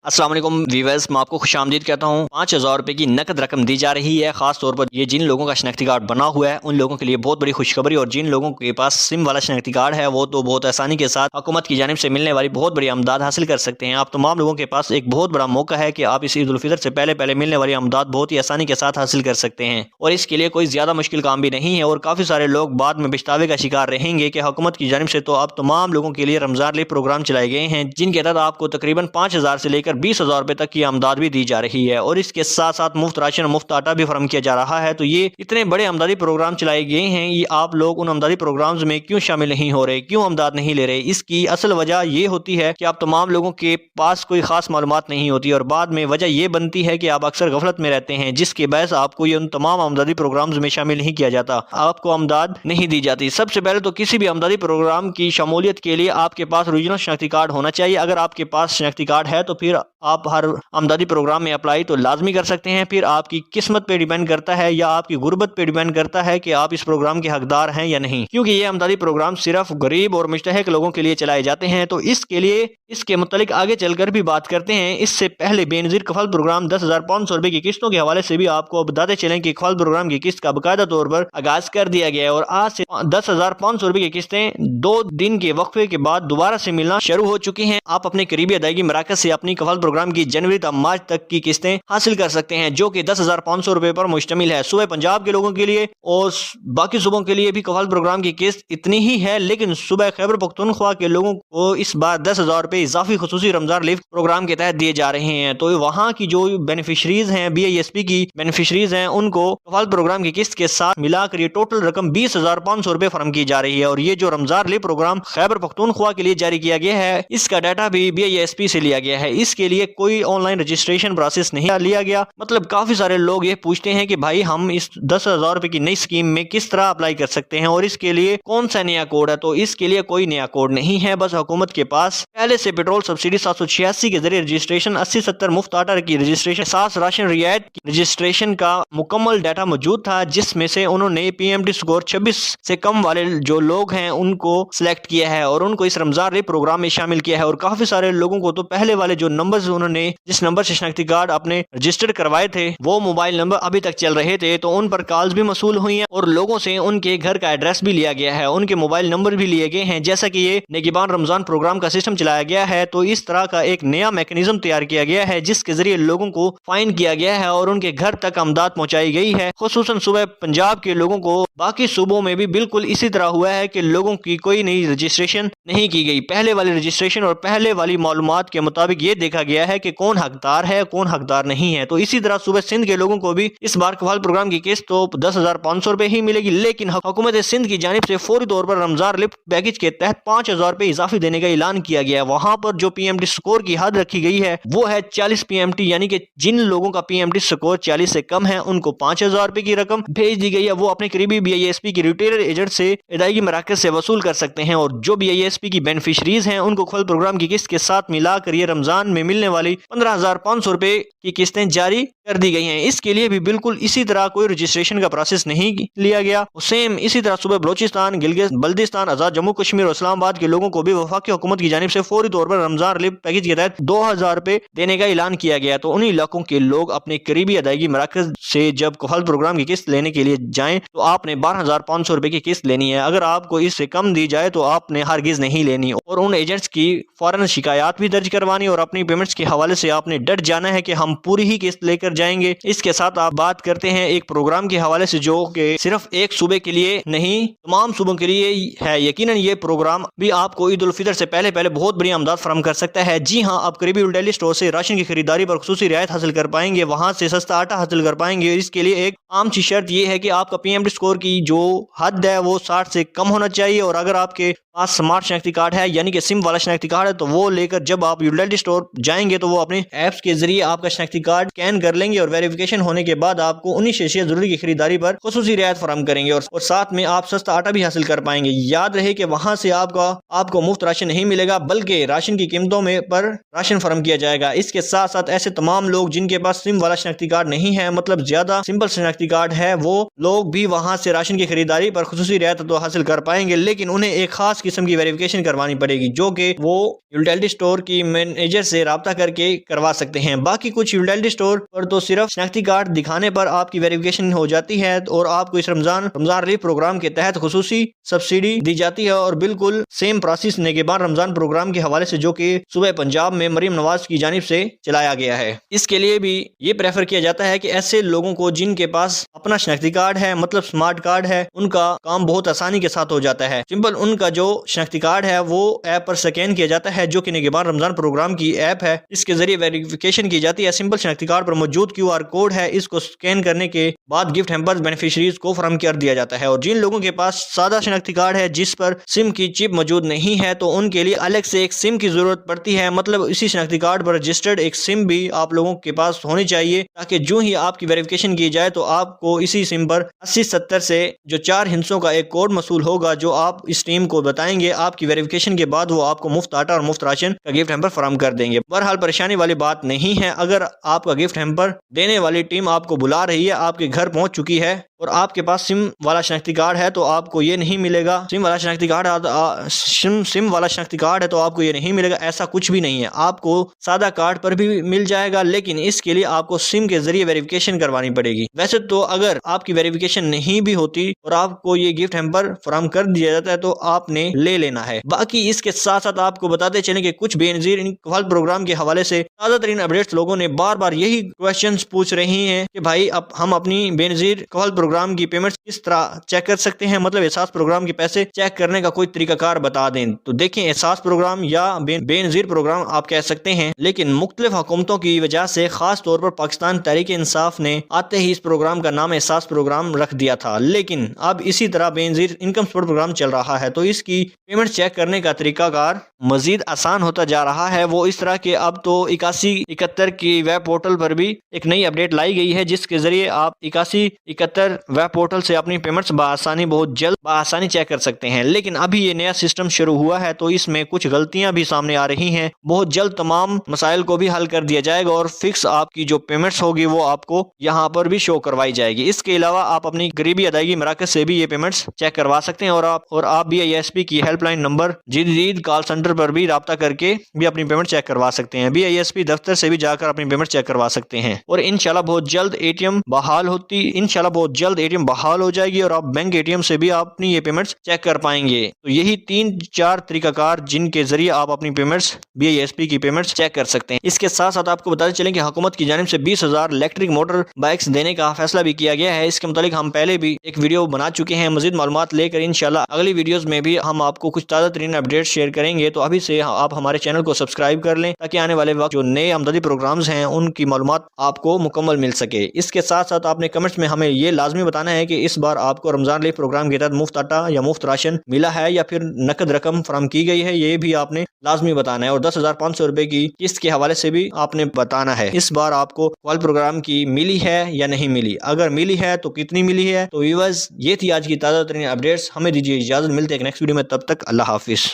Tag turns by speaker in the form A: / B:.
A: السلام علیکم ویورز، میں آپ کو خوش آمدید کہتا ہوں۔ 5,000 روپے کی نقد رقم دی جا رہی ہے۔ خاص طور پر یہ جن لوگوں کا شناختی کارڈ بنا ہوا ہے ان لوگوں کے لیے بہت بڑی خوشخبری، اور جن لوگوں کے پاس سم والا شناختی کارڈ ہے وہ تو بہت آسانی کے ساتھ حکومت کی جانب سے ملنے والی بہت بڑی امداد حاصل کر سکتے ہیں۔ آپ تمام لوگوں کے پاس ایک بہت بڑا موقع ہے کہ آپ اس عید الفطر سے پہلے ملنے والی امداد بہت ہی آسانی کے ساتھ حاصل کر سکتے ہیں، اور اس کے لیے کوئی زیادہ مشکل کام بھی نہیں ہے۔ اور کافی سارے لوگ بعد میں پچھتاوے کا شکار رہیں گے کہ حکومت کی جانب سے تو اب تمام لوگوں کے لیے رمضان لیو پروگرام چلائے گئے ہیں، جن کے تحت آپ کو تقریباً 5,000 سے لے کر 20,000 روپے تک کی امداد بھی دی جا رہی ہے، اور اس کے ساتھ ساتھ مفت راشن، مفت آٹا بھی فراہم کیا جا رہا ہے۔ تو یہ اتنے بڑے امدادی پروگرام چلائے گئے ہیں، یہ آپ لوگ ان امدادی پروگرامز میں کیوں شامل نہیں ہو رہے، کیوں امداد نہیں لے رہے؟ اس کی اصل وجہ یہ ہوتی ہے کہ آپ تمام لوگوں کے پاس کوئی خاص معلومات نہیں ہوتی، اور بعد میں وجہ یہ بنتی ہے کہ آپ اکثر غفلت میں رہتے ہیں، جس کے باعث آپ کو یہ ان تمام امدادی پروگرامز میں شامل نہیں کیا جاتا، آپ کو امداد نہیں دی جاتی۔ سب سے پہلے تو کسی بھی امدادی پروگرام کی شمولیت کے لیے آپ کے پاس اوریجنل شناختی کارڈ ہونا چاہیے۔ اگر آپ کے پاس شناختی کارڈ ہے تو پھر آپ ہر امدادی پروگرام میں اپلائی تو لازمی کر سکتے ہیں۔ پھر آپ کی قسمت پہ ڈیپینڈ کرتا ہے یا آپ کی غربت پہ ڈیپینڈ کرتا ہے کہ آپ اس پروگرام کے حقدار ہیں یا نہیں، کیونکہ یہ امدادی پروگرام صرف غریب اور مستحق لوگوں کے لیے چلائے جاتے ہیں۔ تو اس کے متعلق آگے چل کر بھی بات کرتے ہیں۔ اس سے پہلے بے نظیر کفالت پروگرام 10,500 روپے کی قسطوں کے حوالے سے بھی آپ کو بتاتے چلیں کہ کفالت پروگرام کی قسط کا باقاعدہ طور پر آغاز کر دیا گیا ہے، اور آج سے 10,500 روپے کی قسطیں 2 دن کے وقفے کے بعد دوبارہ سے ملنا شروع ہو چکی ہیں۔ آپ اپنے قریبی ادائیگی مراکز سے اپنی کفالت پروگرام کی جنوری تا مارچ تک کی قسطیں حاصل کر سکتے ہیں، جو کہ 10,500 روپے پر مشتمل ہے۔ صوبہ پنجاب کے لوگوں کے لیے اور باقی صوبوں کے لیے بھی کفالت پروگرام کی قسط اتنی ہی ہے، لیکن صوبہ خیبر پختونخوا کے لوگوں کو اس بار 10,000 روپے اضافی خصوصی رمضان لیو پروگرام کے تحت دیے جا رہے ہیں۔ تو وہاں کی جو بینیفیشریز ہیں، BISP کی بینیفیشریز ہیں، ان کو کفالت پروگرام کی قسط کے ساتھ ملا کر یہ ٹوٹل رقم 20,500 روپے فراہم کی جا رہی ہے۔ اور یہ جو رمضان لیو پروگرام خیبر پختونخوا کے لیے جاری کیا گیا ہے، اس کا ڈیٹا بھی BISP سے لیا گیا ہے۔ اس کے لیے کوئی آن لائن رجسٹریشن پروسیس نہیں لیا گیا۔ مطلب کافی سارے لوگ یہ پوچھتے ہیں کہ بھائی ہم اس 10,000 روپے کی نئی اسکیم میں کس طرح اپلائی کر سکتے ہیں، اور اس کے لیے کون سا نیا کوڈ ہے؟ تو اس کے لیے کوئی نیا کوڈ نہیں ہے، بس حکومت کے پاس پہلے سے پیٹرول سبسڈی 786 کے ذریعے رجسٹریشن، 80-70 مفت آٹا کی رجسٹریشن، 7 راشن رعایت کی رجسٹریشن کا مکمل ڈیٹا موجود تھا، جس میں سے انہوں نے PMT سکور 26 سے کم والے جو لوگ ہیں ان کو سلیکٹ کیا ہے اور ان کو اس رمضان لیو پروگرام میں شامل کیا ہے۔ اور کافی سارے لوگوں کو تو پہلے والے جو نمبرز انہوں نے جس نمبر سے شناختی کارڈ اپنے رجسٹر کروائے تھے وہ موبائل نمبر ابھی تک چل رہے تھے، تو ان پر کالز بھی موصول ہوئی ہیں، اور لوگوں سے ان کے گھر کا ایڈریس بھی لیا گیا ہے، ان کے موبائل نمبر بھی لیے گئے ہیں۔ جیسا کہ یہ نگہبان رمضان پروگرام کا سسٹم چلایا گیا ہے، تو اس طرح کا ایک نیا میکانزم تیار کیا گیا ہے جس کے ذریعے لوگوں کو فائن کیا گیا ہے اور ان کے گھر تک امداد پہنچائی گئی ہے۔ خصوصاً صوبہ پنجاب کے لوگوں کو، باقی صوبوں میں بھی بالکل اسی طرح ہوا ہے کہ لوگوں کی کوئی نئی رجسٹریشن نہیں کی گئی۔ پہلے والی رجسٹریشن اور پہلے والی معلومات کے مطابق یہ دیکھا گیا ہے کہ کون حقدار ہے کون حقدار نہیں ہے۔ تو اسی طرح صوبہ سندھ کے لوگوں کو بھی اس بار کفالت پروگرام کی قسط تو 10,500 روپے ہی ملے گی، لیکن حکومت سندھ کی جانب سے فوری طور پر رمضان لیو پیکج کے تحت 5,000 روپے اضافی دینے کا اعلان کیا گیا ہے۔ وہاں پر جو PMT سکور کی حد رکھی گئی ہے وہ ہے 40 PMT، یعنی کہ جن لوگوں کا PMT سکور 40 سے کم ہے ان کو 5,000 روپے کی رقم بھیج دی گئی ہے، وہ اپنے قریبی BISP کی ریٹیلر ایجنٹ سے ادائیگی مراکز سے وصول کر سکتے ہیں، اور جو BISP کی بینیفیشریز ہیں ان کو کفالت پروگرام کی قسط کے ساتھ ملا کر یہ رمضان میں ملنے والی 15,500 روپے کی قسطیں جاری کر دی گئی ہیں۔ اس کے لیے بھی بالکل اسی طرح کوئی رجسٹریشن کا پروسیس نہیں لیا گیا۔ سیم اسی طرح صوبہ بلوچستان، گلگت بلتستان، آزاد جموں کشمیر اور اسلام آباد کے لوگوں کو بھی وفاقی حکومت کی جانب سے فوری طور پر رمضان لیو پیکج کے تحت 2,000 روپے دینے کا اعلان کیا گیا۔ تو انہی علاقوں کے لوگ اپنے قریبی ادائیگی مراکز سے جب کفالت پروگرام کی قسط لینے کے لیے جائیں تو آپ نے 12,500 روپے کی قسط لینی ہے۔ اگر آپ کو اس سے کم دی جائے تو آپ نے ہرگز نہیں لینی، اور ان ایجنٹس کی فوراً شکایات بھی درج کروانی، اور اپنی پیمنٹس کے حوالے سے آپ نے ڈٹ جانا ہے کہ ہم پوری ہی قسط لے کر جائیں گے۔ اس کے ساتھ آپ بات کرتے ہیں ایک پروگرام کے حوالے سے جو کہ صرف ایک صوبے کے لیے نہیں تمام صوبوں کے لیے ہے۔ یقیناً یہ پروگرام بھی آپ کو عید الفطر سے پہلے بہت بڑی امداد فراہم کر سکتا ہے۔ جی ہاں، آپ قریبی ریٹیل اسٹور سے راشن کی خریداری پر خصوصی رعایت حاصل کر پائیں گے، وہاں سے سستا آٹا حاصل کر پائیں گے۔ اس کے لیے ایک عام سی شرط یہ ہے کہ آپ کا PMT سکور کی جو حد ہے وہ 60 سے کم ہونا چاہیے، اور اگر آپ کے پاس سمارٹ شناختی کارڈ ہے یعنی کہ سم والا شناختی کارڈ ہے تو وہ لے کر جب آپ یوٹیلٹی اسٹور جائیں گے تو وہ اپنے ایپس کے ذریعے آپ کا شناختی کارڈ اسکین کر لیں گے، اور ویریفیکیشن ہونے کے بعد آپ کو 19 اشیاء ضروری کی خریداری پر خصوصی رعایت فراہم کریں گے، اور ساتھ میں آپ سستا آٹا بھی حاصل کر پائیں گے۔ یاد رہے کہ وہاں سے آپ کو مفت راشن نہیں ملے گا، بلکہ راشن کی قیمتوں میں پر راشن فراہم کیا جائے گا۔ اس کے ساتھ ساتھ ایسے تمام لوگ جن کے پاس سم والا شناختی کارڈ نہیں ہے، مطلب زیادہ سمپل شناختی کارڈ ہے، وہ لوگ بھی وہاں سے راشن کی خریداری پر خصوصی رعایت تو حاصل کر پائیں گے، لیکن انہیں ایک خاص قسم کی ویریفیکیشن ویریفیکیشن کروانی پڑے گی، جو کہ وہ یوٹیلٹی اسٹور کی مینیجر سے رابطہ کر کے کروا سکتے ہیں۔ باقی کچھ یوٹیلٹی اسٹور پر تو صرف شناختی کارڈ دکھانے پر آپ کی ویریفیکیشن ہو جاتی ہے اور آپ کو اس رمضان ریلیف پروگرام کے تحت خصوصی سبسڈی دی جاتی ہے، اور بالکل سیم پروسیس نگہبان رمضان پروگرام کے حوالے سے جو کہ صوبہ پنجاب میں مریم نواز کی جانب سے چلایا گیا ہے۔ اس کے لیے بھی یہ پریفر کیا جاتا ہے کہ ایسے لوگوں کو جن کے پاس اپنا شناختی کارڈ ہے، مطلب سمارٹ کارڈ ہے، ان کا کام بہت آسانی کے ساتھ ہو جاتا ہے۔ سمپل ان کا جو شناختی کارڈ ہے وہ ایپ پر سکین کیا جاتا ہے، جو کہ نگہبان رمضان پروگرام کی ایپ ہے، اس کے ذریعے ویریفیکیشن کی جاتی ہے۔ سمپل شناختی کارڈ پر موجود QR کوڈ ہے، اس کو سکین کرنے کے بعد گفٹ ہیمپرز بینیفیشریز کو فراہم کر دیا جاتا ہے، اور جن لوگوں کے پاس سادہ شناختی کارڈ ہے جس پر سم کی چپ موجود نہیں ہے تو ان کے لیے الگ سے ایک سم کی ضرورت پڑتی ہے، مطلب اسی شناختی کارڈ پر رجسٹرڈ ایک سم بھی آپ لوگوں کے پاس ہونی چاہیے، تاکہ جو ہی آپ کی ویریفیکیشن کی جائے تو آپ کو اسی سم پر 8070 سے جو 4 ہندسوں کا ایک کوڈ موصول ہوگا، جو آپ اس ٹیم کو بتائیں گے، آپ کی ویریفیکیشن کے بعد وہ آپ کو مفت آٹا اور مفت راشن کا گفٹ ہیمپر فراہم کر دیں گے۔ بہرحال پریشانی والی بات نہیں ہے، اگر آپ کا گفٹ ہیمپر دینے والی ٹیم آپ کو بلا رہی ہے، آپ کے گھر پہنچ چکی ہے اور آپ کے پاس سم والا شناختی کارڈ ہے تو آپ کو یہ نہیں ملے گا، سم والا شناختی کارڈ ہے تو آپ کو یہ نہیں ملے گا، ایسا کچھ بھی نہیں ہے۔ آپ کو سادہ کارڈ پر بھی مل جائے گا، لیکن اس کے لیے آپ کو سم کے ذریعے ویریفیکیشن کروانی پڑے گی۔ ویسے تو اگر آپ کی ویریفیکیشن نہیں بھی ہوتی اور آپ کو یہ گفٹ ہیمپر فراہم کر دیا جاتا ہے تو آپ نے لے لینا ہے۔ باقی اس کے ساتھ ساتھ آپ کو بتاتے چلیں کہ کچھ بے نظیر ان قفل پروگرام کے حوالے سے تازہ ترین اپڈیٹس لوگوں نے بار بار یہی کوشچنز پوچھ رہی ہیں کہ بھائی اب ہم اپنی بے نظیر قفل پروگرام کی پیمنٹس کس طرح چیک کر سکتے ہیں، مطلب احساس پروگرام کے پیسے چیک کرنے کا کوئی طریقہ کار بتا دیں۔ تو دیکھیں، احساس پروگرام یا بے نظیر پروگرام آپ کہہ سکتے ہیں، لیکن مختلف حکومتوں کی وجہ سے خاص طور پر پاکستان تحریک انصاف نے آتے ہی اس پروگرام کا نام احساس پروگرام رکھ دیا تھا، لیکن اب اسی طرح بے نظیر انکم سپورٹ پروگرام چل رہا ہے، تو اس کی پیمنٹ چیک کرنے کا طریقہ کار مزید آسان ہوتا جا رہا ہے۔ وہ اس طرح کہ اب تو 8171 کی ویب پورٹل پر بھی ایک نئی اپڈیٹ لائی گئی ہے، جس کے ذریعے آپ 8171 ویب پورٹل سے اپنی پیمنٹس بآسانی چیک کر سکتے ہیں، لیکن ابھی یہ نیا سسٹم شروع ہوا ہے تو اس میں کچھ غلطیاں بھی سامنے آ رہی ہیں۔ بہت جلد تمام مسائل کو بھی حل کر دیا جائے گا اور فکس آپ کی جو پیمنٹس ہوگی وہ آپ کو یہاں پر بھی شو کروائی جائے گی۔ اس کے علاوہ آپ اپنی قریبی ادائیگی مراکز سے بھی یہ پیمنٹس چیک کروا سکتے ہیں، اور آپ BISP کی ہیلپ لائن نمبر جدید کال سینٹر پر بھی رابطہ کر کے بھی اپنی پیمنٹ چیک کروا سکتے ہیں۔ BISP دفتر سے بھی جا کر اپنی پیمنٹ چیک کروا سکتے ہیں، اور انشاءاللہ بہت جلد ATM بحال ہو جائے گی اور آپ بینک ATM سے بھی اپنی یہ پیمنٹس چیک کر پائیں گے۔ تو یہی 3-4 طریقہ کار جن کے ذریعے آپ اپنی پیمنٹس BISP کی پیمنٹس چیک کر سکتے ہیں۔ اس کے ساتھ ساتھ آپ کو بتاتے چلیں کہ حکومت کی جانب سے 20,000 الیکٹرک موٹر بائکس دینے کا فیصلہ بھی کیا گیا ہے۔ اس کے متعلق ہم پہلے بھی ایک ویڈیو بنا چکے ہیں، مزید معلومات لے کر انشاءاللہ اگلی ویڈیوز میں بھی ہم آپ کو کچھ تازہ ترین اپڈیٹ شیئر کریں گے۔ تو ابھی سے آپ ہمارے چینل کو سبسکرائب کر لیں تاکہ آنے والے وقت جو نئے آمدنی پروگرامز ہیں ان کی معلومات آپ کو مکمل مل سکے۔ اس کے ساتھ ساتھ آپ نے کمنٹس میں ہمیں یہ لازمی بتانا ہے کہ اس بار آپ کو رمضان ریلیف پروگرام کے تحت مفت آٹا یا مفت راشن ملا ہے یا پھر نقد رقم فراہم کی گئی ہے، یہ بھی آپ نے لازمی بتانا ہے، اور 10,500 روپے کی قسط کے حوالے سے بھی آپ نے بتانا ہے اس بار آپ کو قفل پروگرام کی ملی ہے یا نہیں ملی، اگر ملی ہے تو کتنی ملی ہے۔ تو ویورز، یہ تھی آج کی تازہ ترین اپڈیٹس، ہمیں دیجیے اجازت، ملتے ہیں ایک نیکسٹ ویڈیو میں، تب تک اللہ حافظ۔